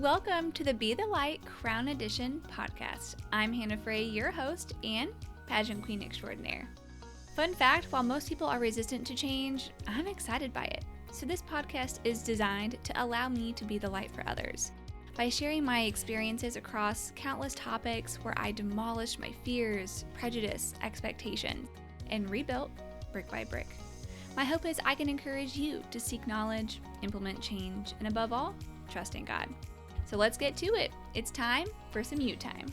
Welcome to the Be the Light Crown Edition podcast. I'm Hannah Frey, your host and pageant queen extraordinaire. Fun fact, while most people are resistant to change, I'm excited by it. So this podcast is designed to allow me to be the light for others. By sharing my experiences across countless topics where I demolished my fears, prejudice, expectations, and rebuilt brick by brick. My hope is I can encourage you to seek knowledge, implement change, and above all, trust in God. So let's get to it. It's time for some you time.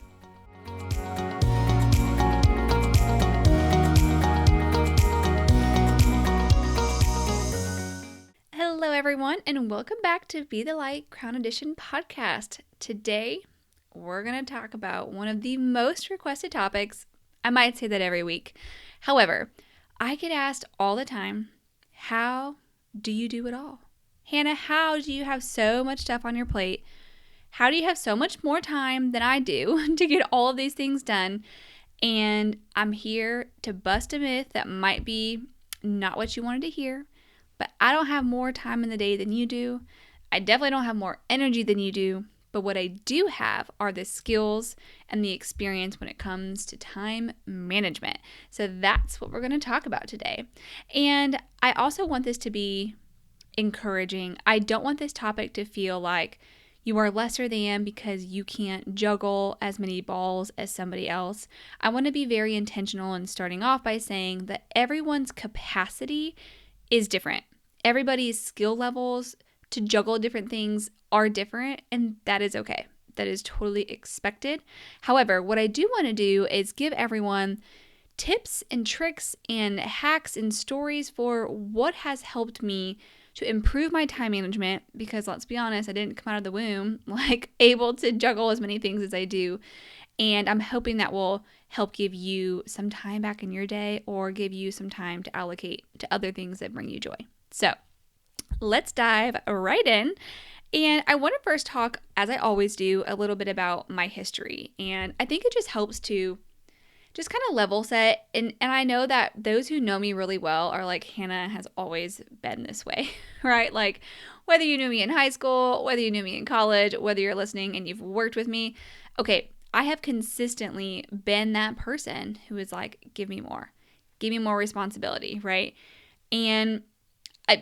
Hello everyone, and welcome back to Be the Light Crown Edition podcast. Today, we're going to talk about one of the most requested topics. I might say that every week. However, I get asked all the time, how do you do it all? Hannah, how do you have so much stuff on your plate? How do you have so much more time than I do to get all of these things done? And I'm here to bust a myth that might be not what you wanted to hear, but I don't have more time in the day than you do. I definitely don't have more energy than you do, but what I do have are the skills and the experience when it comes to time management. So that's what we're going to talk about today. And I also want this to be encouraging. I don't want this topic to feel like you are lesser than because you can't juggle as many balls as somebody else. I want to be very intentional in starting off by saying that everyone's capacity is different. Everybody's skill levels to juggle different things are different, and that is okay. That is totally expected. However, what I do want to do is give everyone tips and tricks and hacks and stories for what has helped me to improve my time management, because let's be honest, I didn't come out of the womb able to juggle as many things as I do. And I'm hoping that will help give you some time back in your day or give you some time to allocate to other things that bring you joy. So let's dive right in. And I want to first talk, as I always do, a little bit about my history. And I think it just helps to just kind of level set. And I know that those who know me really well are like, Hannah has always been this way, right? Like whether you knew me in high school, whether you knew me in college, whether you're listening and you've worked with me. Okay, I have consistently been that person who is like, give me more responsibility, right? And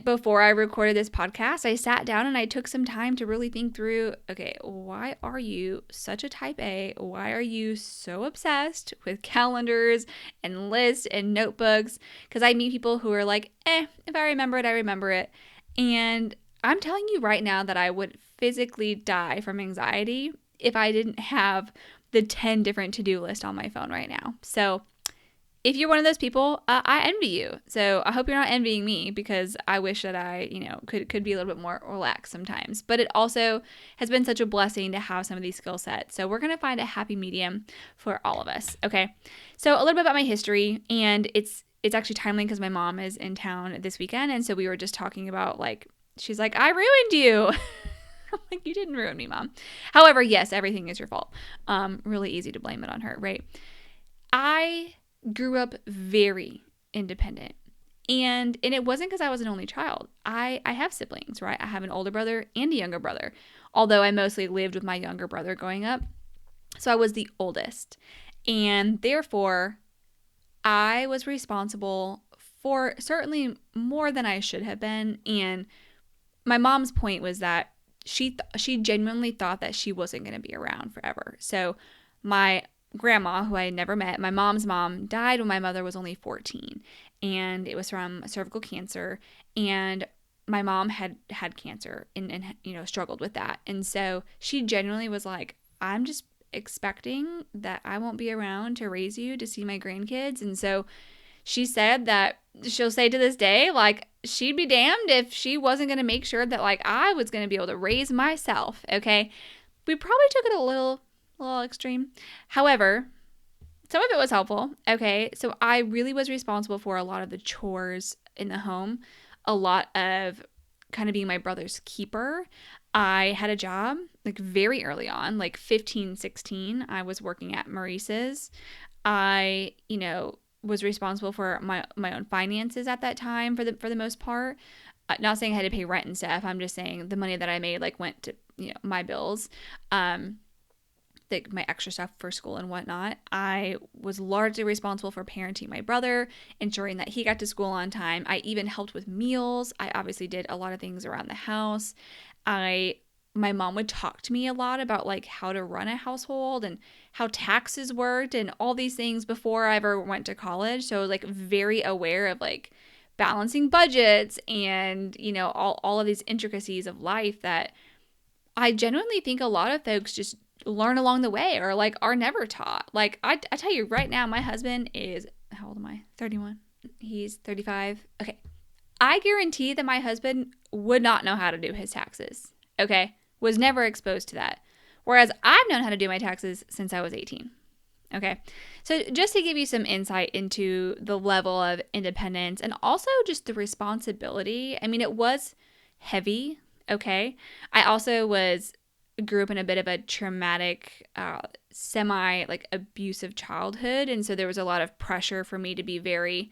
before I recorded this podcast, I sat down and I took some time to really think through, okay, why are you such a type A? Why are you so obsessed with calendars and lists and notebooks? Because I meet people who are like, if I remember it, I remember it. And I'm telling you right now that I would physically die from anxiety if I didn't have the 10 different to-do list on my phone right now. So if you're one of those people, I envy you. So I hope you're not envying me, because I wish that I, could be a little bit more relaxed sometimes. But it also has been such a blessing to have some of these skill sets. So we're going to find a happy medium for all of us. Okay. So a little bit about my history, and it's actually timely because my mom is in town this weekend. And so we were just talking about she's like, I ruined you. I'm like, you didn't ruin me, Mom. However, yes, everything is your fault. Really easy to blame it on her, right? I grew up very independent, and it wasn't because I was an only child. I have siblings, right? I have an older brother and a younger brother, although I mostly lived with my younger brother growing up. So I was the oldest, and therefore I was responsible for certainly more than I should have been. And my mom's point was that she genuinely thought that she wasn't going to be around forever. So my grandma, who I had never met, my mom's mom, died when my mother was only 14, and it was from cervical cancer. And my mom had cancer and struggled with that. And so she genuinely was like, I'm just expecting that I won't be around to raise you, to see my grandkids. And so she said that she'll say to this day, she'd be damned if she wasn't going to make sure that I was going to be able to raise myself. Okay. We probably took it a little extreme. However, some of it was helpful. Okay. So I really was responsible for a lot of the chores in the home, a lot of kind of being my brother's keeper. I had a job very early on, 15, 16. I was working at Maurice's. I, was responsible for my own finances at that time for the most part. Not saying I had to pay rent and stuff. I'm just saying the money that I made like went to, my bills. My extra stuff for school and whatnot. I was largely responsible for parenting my brother, ensuring that he got to school on time. I even helped with meals. I obviously did a lot of things around the house. My mom would talk to me a lot about like how to run a household and how taxes worked and all these things before I ever went to college. So I was like very aware of like balancing budgets and, all of these intricacies of life that I genuinely think a lot of folks just learn along the way or like are never taught. Like I tell you right now, my husband is, how old am I? 31. He's 35. Okay. I guarantee that my husband would not know how to do his taxes. Okay. Was never exposed to that. Whereas I've known how to do my taxes since I was 18. Okay. So just to give you some insight into the level of independence and also just the responsibility. I mean, it was heavy. Okay. I also grew up in a bit of a traumatic, semi like abusive childhood. And so there was a lot of pressure for me to be very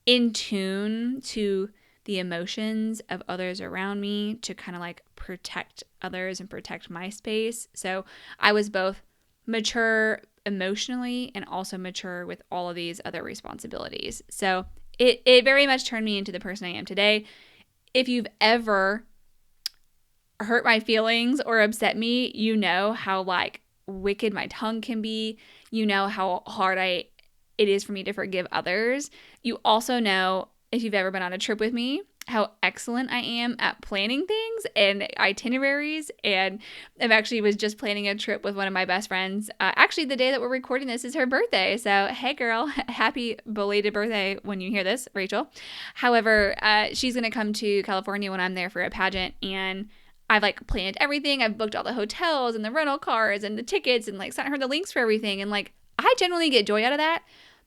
in tune to the emotions of others around me, to kind of like protect others and protect my space. So I was both mature emotionally and also mature with all of these other responsibilities. So it very much turned me into the person I am today. If you've ever hurt my feelings or upset me, you know how like wicked my tongue can be. You know how hard it is for me to forgive others. You also know, if you've ever been on a trip with me, how excellent I am at planning things and itineraries. And I actually was just planning a trip with one of my best friends. Actually, the day that we're recording this is her birthday. So, hey girl, happy belated birthday when you hear this, Rachel. However, she's going to come to California when I'm there for a pageant, and I've like planned everything. I've booked all the hotels and the rental cars and the tickets and like sent her the links for everything. And like, I genuinely get joy out of that,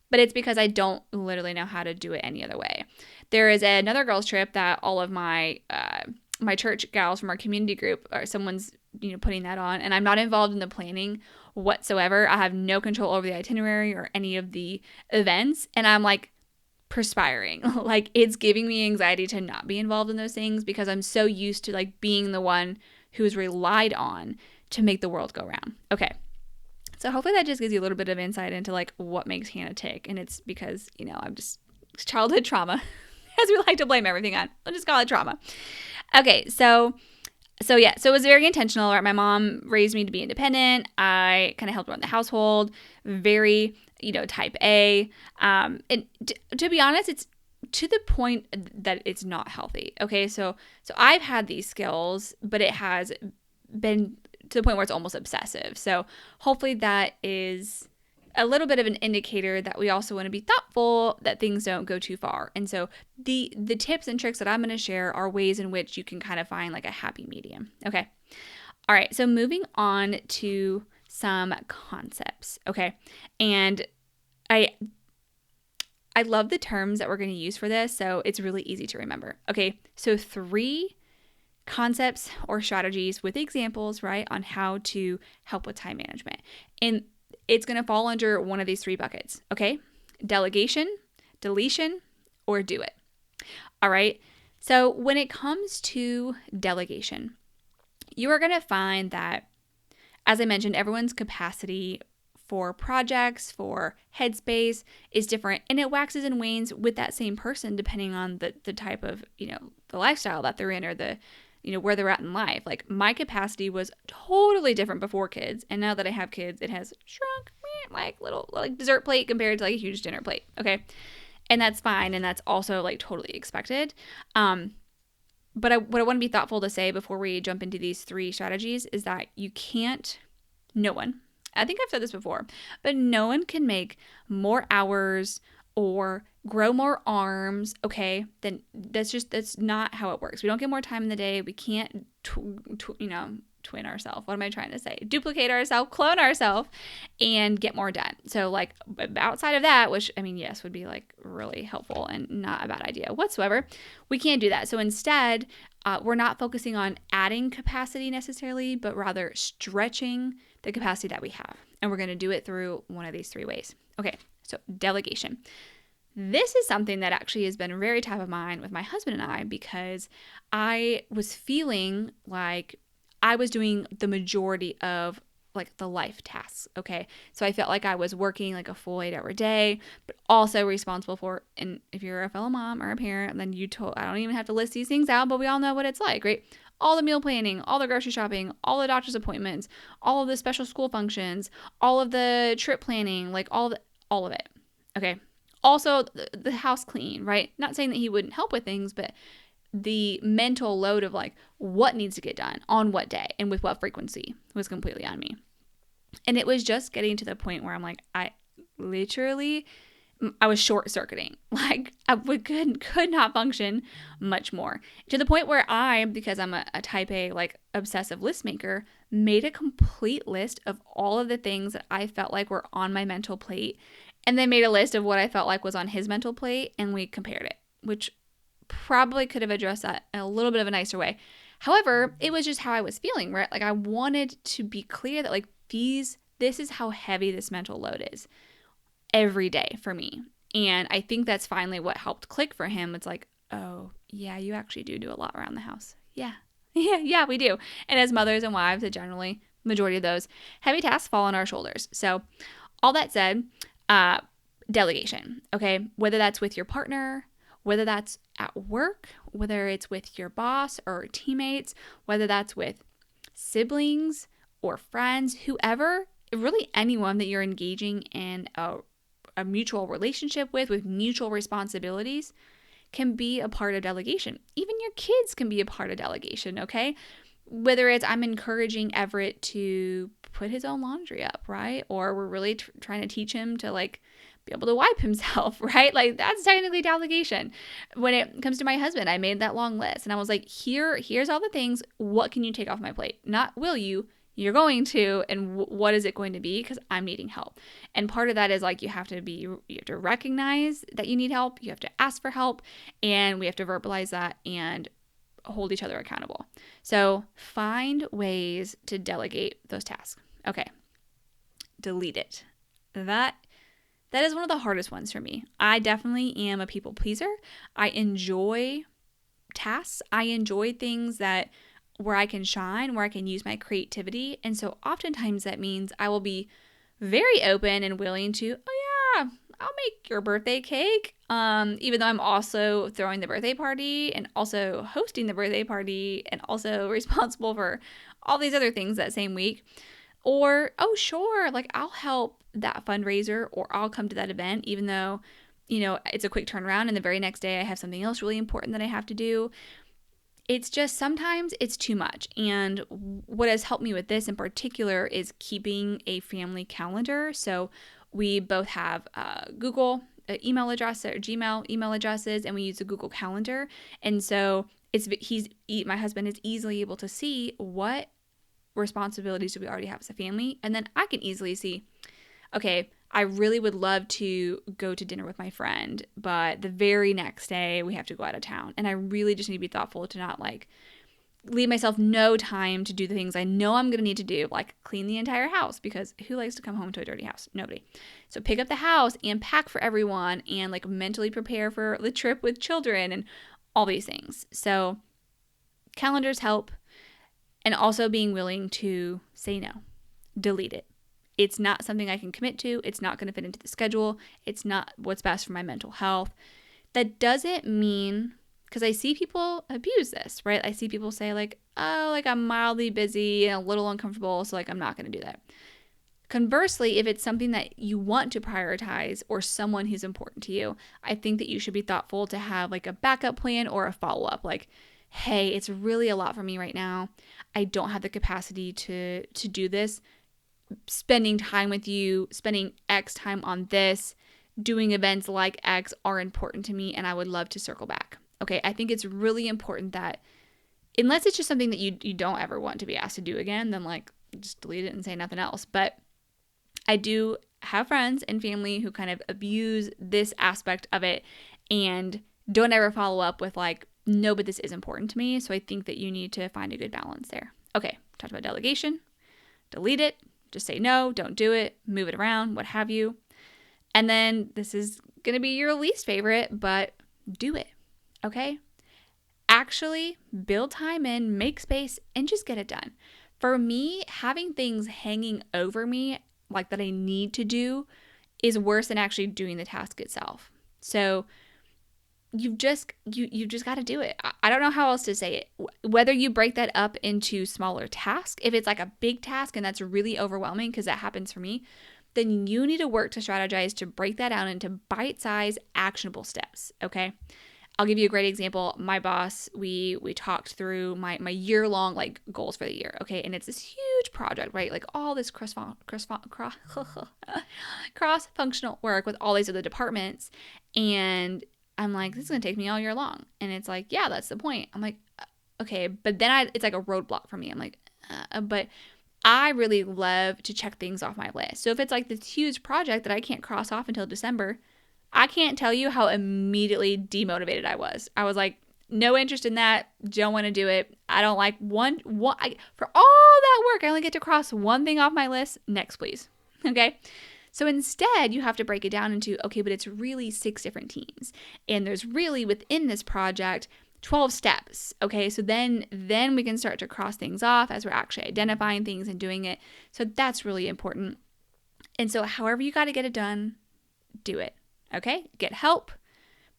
but it's because I don't literally know how to do it any other way. There is another girls trip that all of my my church gals from our community group, or someone's putting that on, and I'm not involved in the planning whatsoever. I have no control over the itinerary or any of the events, and I'm like perspiring. Like it's giving me anxiety to not be involved in those things because I'm so used to like being the one who's relied on to make the world go round. Okay. So hopefully that just gives you a little bit of insight into like what makes Hannah tick. And it's because, I'm just childhood trauma, as we like to blame everything on. I'll just call it trauma. Okay. So it was very intentional. Right? My mom raised me to be independent. I kind of helped run the household, very, type A. And to be honest, it's to the point that it's not healthy. Okay. So I've had these skills, but it has been to the point where it's almost obsessive. So hopefully that is a little bit of an indicator that we also want to be thoughtful that things don't go too far. And so the tips and tricks that I'm going to share are ways in which you can kind of find like a happy medium. Okay. All right. So moving on to some concepts. Okay. And I love the terms that we're going to use for this. So it's really easy to remember. Okay. So 3 concepts or strategies with examples, right, on how to help with time management. And it's going to fall under one of these 3 buckets, okay? Delegation, deletion, or do it. All right. So when it comes to delegation, you are going to find that, as I mentioned, everyone's capacity for projects, for headspace is different, and it waxes and wanes with that same person depending on the type of, the lifestyle that they're in or the where they're at in life. Like my capacity was totally different before kids. And now that I have kids, it has shrunk like little like dessert plate compared to like a huge dinner plate. Okay. And that's fine. And that's also like totally expected. But what I want to be thoughtful to say before we jump into these 3 strategies is that no one, I think I've said this before, but no one can make more hours or grow more arms, okay, then that's not how it works. We don't get more time in the day. We can't, twin ourselves. What am I trying to say? Duplicate ourselves, clone ourselves, and get more done. So like outside of that, which I mean, yes, would be like really helpful and not a bad idea whatsoever, we can't do that. So instead, we're not focusing on adding capacity necessarily, but rather stretching the capacity that we have. And we're going to do it through one of these 3 ways. Okay, so delegation. This is something that actually has been very top of mind with my husband and I, because I was feeling like I was doing the majority of like the life tasks. Okay. So I felt like I was working like a full 8-hour day, but also responsible for, and if you're a fellow mom or a parent, then I don't even have to list these things out, but we all know what it's like, right? All the meal planning, all the grocery shopping, all the doctor's appointments, all of the special school functions, all of the trip planning, like all of it. Okay. Also, the house clean, right? Not saying that he wouldn't help with things, but the mental load of like what needs to get done on what day and with what frequency was completely on me. And it was just getting to the point where I'm like, I was short circuiting. Like could not function much more, to the point where because I'm a type A, like obsessive list maker, made a complete list of all of the things that I felt like were on my mental plate, and then made a list of what I felt like was on his mental plate, and we compared it, which probably could have addressed that in a little bit of a nicer way. However, it was just how I was feeling, right? Like I wanted to be clear that like this is how heavy this mental load is every day for me. And I think that's finally what helped click for him. It's like, oh, yeah, you actually do a lot around the house. Yeah. Yeah, we do. And as mothers and wives, generally, majority of those heavy tasks fall on our shoulders. So all that said, delegation, okay? Whether that's with your partner, whether that's at work, whether it's with your boss or teammates, whether that's with siblings or friends, whoever, really anyone that you're engaging in a mutual relationship with mutual responsibilities, can be a part of delegation. Even your kids can be a part of delegation, okay? Whether it's I'm encouraging Everett to put his own laundry up, right? Or we're really trying to teach him to like be able to wipe himself, right? Like that's technically delegation. When it comes to my husband, I made that long list and I was like, here's all the things. What can you take off my plate? Not will you? You're going to, and what is it going to be? Because I'm needing help. And part of that is like you have to recognize that you need help. You have to ask for help, and we have to verbalize that and hold each other accountable. So find ways to delegate those tasks. Okay, delete it. That is one of the hardest ones for me. I definitely am a people pleaser. I enjoy tasks. I enjoy things where I can shine, where I can use my creativity. And so oftentimes that means I will be very open and willing to, oh yeah, I'll make your birthday cake. Even though I'm also throwing the birthday party and also hosting the birthday party and also responsible for all these other things that same week. Or, oh sure, like I'll help that fundraiser, or I'll come to that event, even though, it's a quick turnaround and the very next day I have something else really important that I have to do. It's just sometimes it's too much. And what has helped me with this in particular is keeping a family calendar. So we both have Google email address or Gmail email addresses, and we use a Google Calendar. And so my husband is easily able to see what responsibilities do we already have as a family, and then I can easily see, okay, I really would love to go to dinner with my friend, but the very next day we have to go out of town. And I really just need to be thoughtful to not like leave myself no time to do the things I know I'm going to need to do, like clean the entire house, because who likes to come home to a dirty house? Nobody. So pick up the house and pack for everyone and like mentally prepare for the trip with children and all these things. So calendars help, and also being willing to say no, delete it. It's not something I can commit to. It's not going to fit into the schedule. It's not what's best for my mental health. That doesn't mean, because I see people abuse this, right? I see people say like, oh, like I'm mildly busy and a little uncomfortable, so like I'm not going to do that. Conversely, if it's something that you want to prioritize or someone who's important to you, I think that you should be thoughtful to have like a backup plan or a follow-up. Like, hey, it's really a lot for me right now. I don't have the capacity to do this. Spending time with you, spending X time on this, doing events like X are important to me, and I would love to circle back. Okay, I think it's really important that, unless it's just something that you don't ever want to be asked to do again, then like just delete it and say nothing else. But I do have friends and family who kind of abuse this aspect of it and don't ever follow up with like, no, but this is important to me. So I think that you need to find a good balance there. Okay, talked about delegation, delete it. Just say no, don't do it, move it around, what have you. And then this is going to be your least favorite, but do it. Okay? Actually build time in, make space, and just get it done. For me, having things hanging over me like that I need to do is worse than actually doing the task itself. So you've just got to do it. I don't know how else to say it. Whether you break that up into smaller tasks, if it's like a big task and that's really overwhelming, because that happens for me, then you need to work to strategize to break that down into bite-sized, actionable steps, okay? I'll give you a great example. My boss, we talked through my year-long like goals for the year, okay? And it's this huge project, right? Like all this cross-functional work with all these other departments. And I'm like, this is going to take me all year long. And it's like, yeah, that's the point. I'm like, okay. But then it's like a roadblock for me. I'm like, but I really love to check things off my list. So if it's like this huge project that I can't cross off until December, I can't tell you how immediately demotivated I was. I was like, no interest in that. Don't want to do it. I don't like for all that work, I only get to cross one thing off my list. Next, please. Okay. So instead, you have to break it down into, okay, but it's really 6 different teams. And there's really within this project 12 steps. Okay. So then we can start to cross things off as we're actually identifying things and doing it. So that's really important. And so however you got to get it done, do it. Okay? Get help,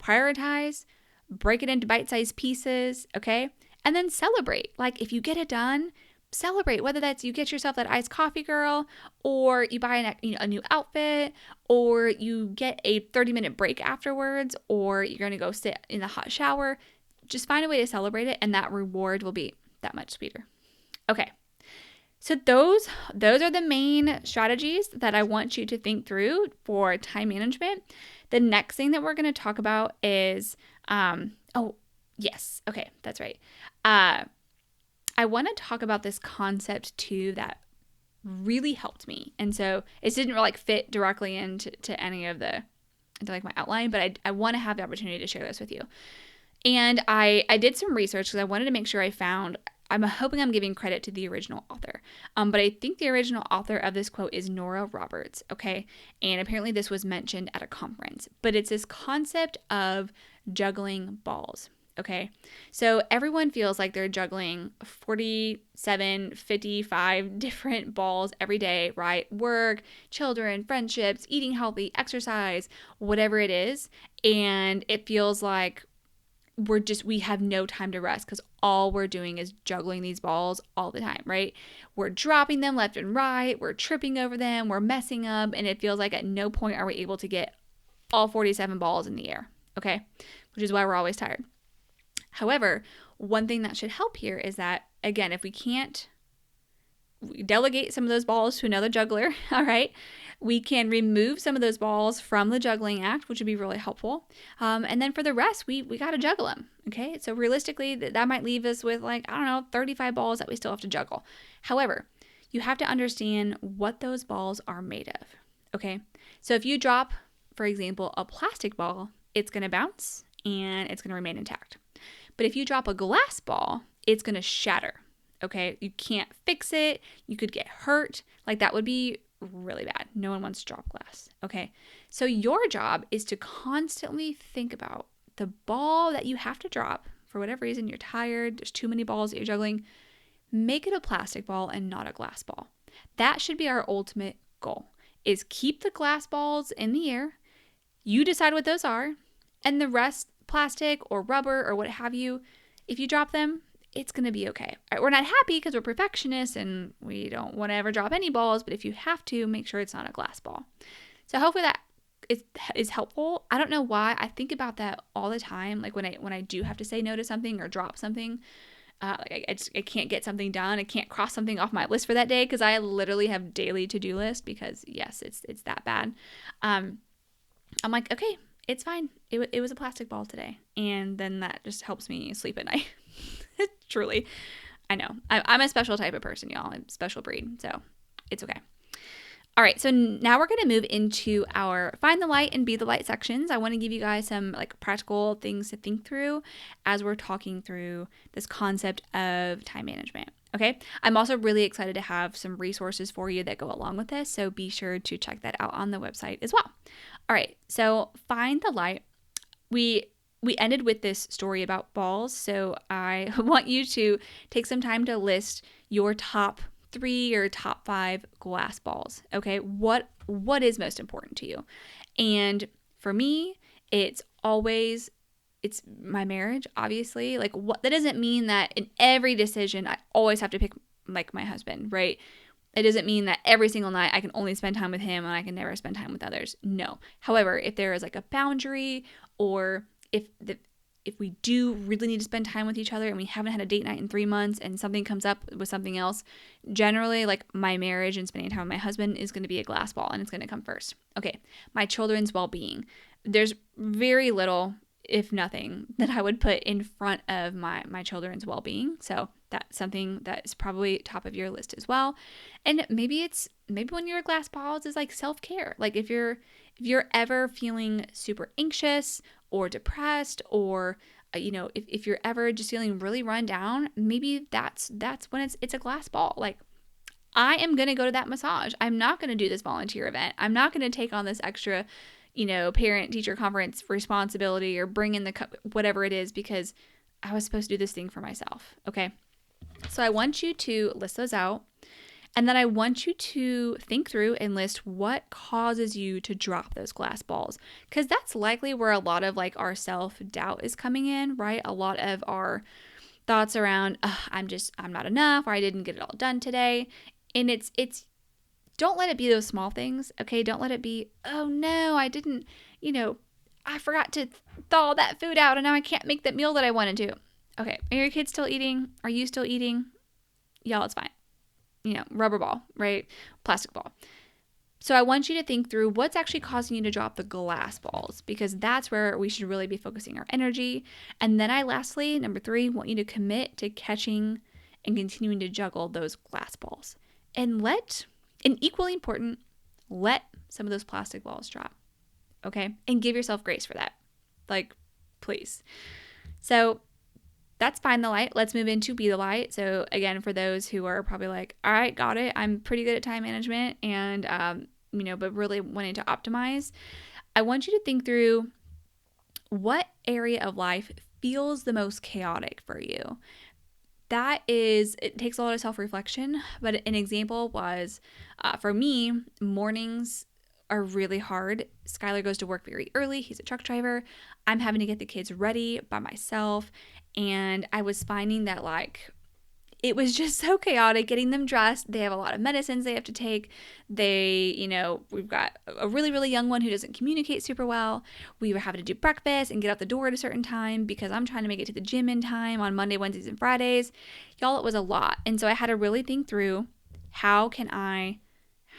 prioritize, break it into bite-sized pieces, okay? And then celebrate. Like if you get it done, celebrate. Whether that's you get yourself that iced coffee, girl, or you buy a new outfit, or you get a 30-minute break afterwards, or you're going to go sit in the hot shower. Just find a way to celebrate it, and that reward will be that much sweeter. Okay. So those are the main strategies that I want you to think through for time management. The next thing that we're going to talk about is, okay, that's right. I want to talk about this concept too that really helped me. And so it didn't really fit directly into any of into like my outline, but I want to have the opportunity to share this with you. And I did some research because I wanted to make sure I'm hoping I'm giving credit to the original author. But I think the original author of this quote is Nora Roberts, okay? And apparently this was mentioned at a conference. But it's this concept of juggling balls, okay? So everyone feels like they're juggling 47, 55 different balls every day, right? Work, children, friendships, eating healthy, exercise, whatever it is. And it feels like we have no time to rest because all we're doing is juggling these balls all the time, right? We're dropping them left and right. We're tripping over them. We're messing up. And it feels like at no point are we able to get all 47 balls in the air, okay? Which is why we're always tired. However, one thing that should help here is that, again, if we can't delegate some of those balls to another juggler, all right, we can remove some of those balls from the juggling act, which would be really helpful. And then for the rest, we got to juggle them, okay? So realistically, that might leave us with 35 balls that we still have to juggle. However, you have to understand what those balls are made of, okay? So if you drop, for example, a plastic ball, it's going to bounce and it's going to remain intact. But if you drop a glass ball, it's going to shatter, okay? You can't fix it. You could get hurt. That would be really bad. No one wants to drop glass, okay? So your job is to constantly think about the ball that you have to drop. For whatever reason, you're tired, there's too many balls that you're juggling. Make it a plastic ball and not a glass ball. That should be our ultimate goal, is keep the glass balls in the air. You decide what those are, and the rest, plastic or rubber or what have you, if you drop them, it's going to be okay. We're not happy because we're perfectionists and we don't want to ever drop any balls, but if you have to, make sure it's not a glass ball. So hopefully that is helpful. I don't know why. I think about that all the time. Like when I do have to say no to something or drop something, I can't get something done. I can't cross something off my list for that day because I literally have daily to-do list because yes, it's that bad. I'm like, okay, it's fine. It was a plastic ball today. And then that just helps me sleep at night. Truly. I know. I'm a special type of person, y'all. I'm a special breed. So it's okay. All right. So now we're going to move into our Find the Light and Be the Light sections. I want to give you guys some practical things to think through as we're talking through this concept of time management. Okay. I'm also really excited to have some resources for you that go along with this. So be sure to check that out on the website as well. All right. So find the light. We ended with this story about balls. So I want you to take some time to list your top 3 or top 5 glass balls. Okay. What is most important to you? And for me, it's my marriage, obviously. Like, what that doesn't mean that in every decision I always have to pick like my husband, right? It doesn't mean that every single night I can only spend time with him and I can never spend time with others. No. However, if there is like a boundary, or if we do really need to spend time with each other and we haven't had a date night in 3 months and something comes up with something else, generally, like, my marriage and spending time with my husband is going to be a glass ball, and it's going to come first. Okay. My children's well-being. There's very little, if nothing, that I would put in front of my children's well-being. So that's something that is probably top of your list as well. And maybe when you're glass balls is like self-care. Like, if you're ever feeling super anxious or depressed, or if you're ever just feeling really run down, maybe that's when it's a glass ball. Like, I am going to go to that massage. I'm not going to do this volunteer event. I'm not going to take on this extra parent teacher conference responsibility, or bring in whatever it is, because I was supposed to do this thing for myself. Okay. So I want you to list those out. And then I want you to think through and list what causes you to drop those glass balls, because that's likely where a lot of like our self-doubt is coming in, right? A lot of our thoughts around, I'm not enough, or I didn't get it all done today. And it's don't let it be those small things, okay? Don't let it be, oh no, I didn't, I forgot to thaw that food out and now I can't make that meal that I wanted to. Okay, are your kids still eating? Are you still eating? Y'all, it's fine. Rubber ball, right? Plastic ball. So I want you to think through what's actually causing you to drop the glass balls, because that's where we should really be focusing our energy. And then lastly, number 3, want you to commit to catching and continuing to juggle those glass balls. And equally important, let some of those plastic balls drop, okay? And give yourself grace for that. Like, please. So that's find the light. Let's move into be the light. So again, for those who are probably like, all right, got it. I'm pretty good at time management and, but really wanting to optimize. I want you to think through what area of life feels the most chaotic for you. It takes a lot of self-reflection, but an example was, for me, mornings are really hard. Skylar goes to work very early. He's a truck driver. I'm having to get the kids ready by myself. And I was finding that it was just so chaotic getting them dressed. They have a lot of medicines they have to take. We've got a really, really young one who doesn't communicate super well. We were having to do breakfast and get out the door at a certain time because I'm trying to make it to the gym in time on Monday, Wednesdays, and Fridays. Y'all, it was a lot. And so I had to really think through, how can I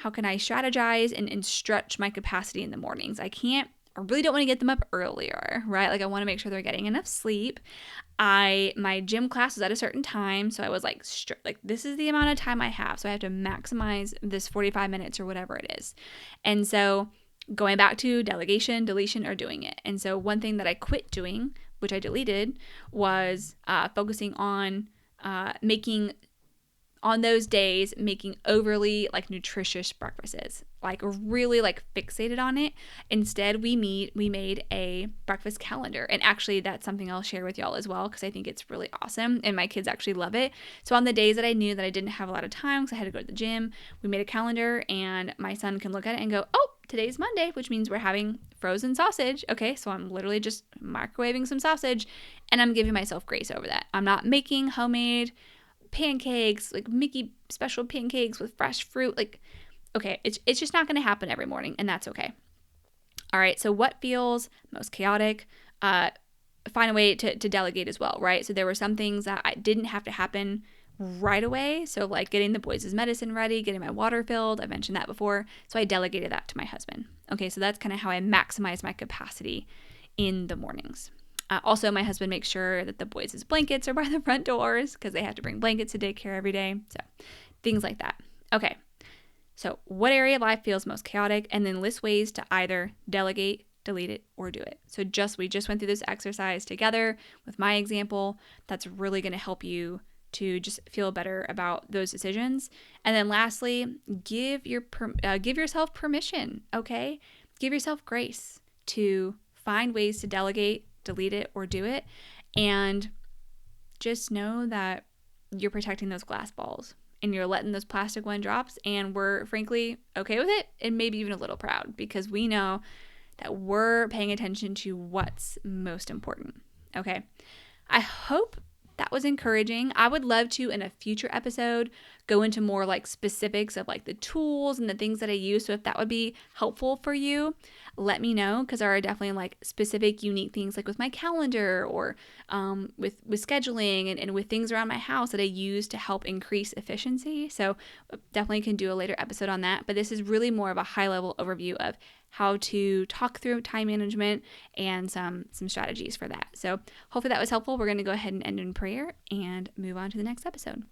strategize and stretch my capacity in the mornings? I really don't want to get them up earlier, right? Like, I want to make sure they're getting enough sleep. My gym class was at a certain time, so I was like, this is the amount of time I have, so I have to maximize this 45 minutes or whatever it is. And so going back to delegation, deletion, or doing it. And so one thing that I quit doing, which I deleted, was focusing on making overly nutritious breakfasts, really fixated on it. Instead, we made a breakfast calendar. And actually, that's something I'll share with y'all as well, because I think it's really awesome and my kids actually love it. So on the days that I knew that I didn't have a lot of time because I had to go to the gym, we made a calendar and my son can look at it and go, oh, today's Monday, which means we're having frozen sausage. Okay, so I'm literally just microwaving some sausage and I'm giving myself grace over that. I'm not making homemade pancakes, Mickey special pancakes with fresh fruit. Okay, it's just not going to happen every morning, and that's okay. All right, so what feels most chaotic? Find a way to delegate as well, right? So there were some things that I didn't have to happen right away. So getting the boys' medicine ready, getting my water filled. I mentioned that before. So I delegated that to my husband. Okay, so that's kind of how I maximize my capacity in the mornings. Also, my husband makes sure that the boys' blankets are by the front doors because they have to bring blankets to daycare every day. So things like that. Okay, so what area of life feels most chaotic? And then list ways to either delegate, delete it, or do it. So we just went through this exercise together with my example. That's really going to help you to just feel better about those decisions. And then lastly, give yourself permission, okay? Give yourself grace to find ways to delegate, delete it, or do it. And just know that you're protecting those glass balls and you're letting those plastic one drops. And we're frankly okay with it and maybe even a little proud because we know that we're paying attention to what's most important. Okay. I hope that was encouraging. I would love to, in a future episode, go into more like specifics of like the tools and the things that I use. So if that would be helpful for you, let me know, because there are definitely like specific, unique things like with my calendar or with scheduling and with things around my house that I use to help increase efficiency. So definitely can do a later episode on that. But this is really more of a high level overview of how to talk through time management and some strategies for that. So hopefully that was helpful. We're going to go ahead and end in prayer and move on to the next episode.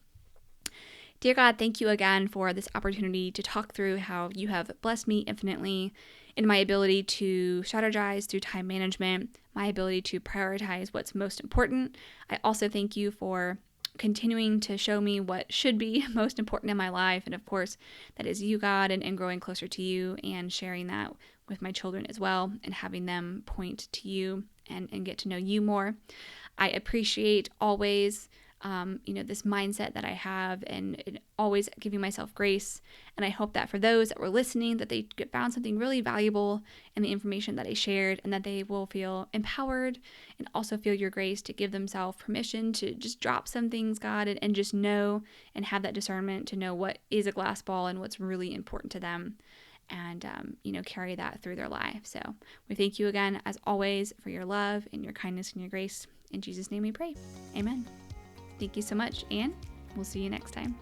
Dear God, thank you again for this opportunity to talk through how you have blessed me infinitely in my ability to strategize through time management, my ability to prioritize what's most important. I also thank you for continuing to show me what should be most important in my life. And of course, that is you, God, and growing closer to you and sharing that with my children as well and having them point to you and get to know you more. I appreciate always this mindset that I have and always giving myself grace. And I hope that for those that were listening, that they found something really valuable in the information that I shared and that they will feel empowered and also feel your grace to give themselves permission to just drop some things, God, and just know and have that discernment to know what is a glass ball and what's really important to them and, carry that through their life. So we thank you again, as always, for your love and your kindness and your grace. In Jesus' name we pray. Amen. Thank you so much, and we'll see you next time.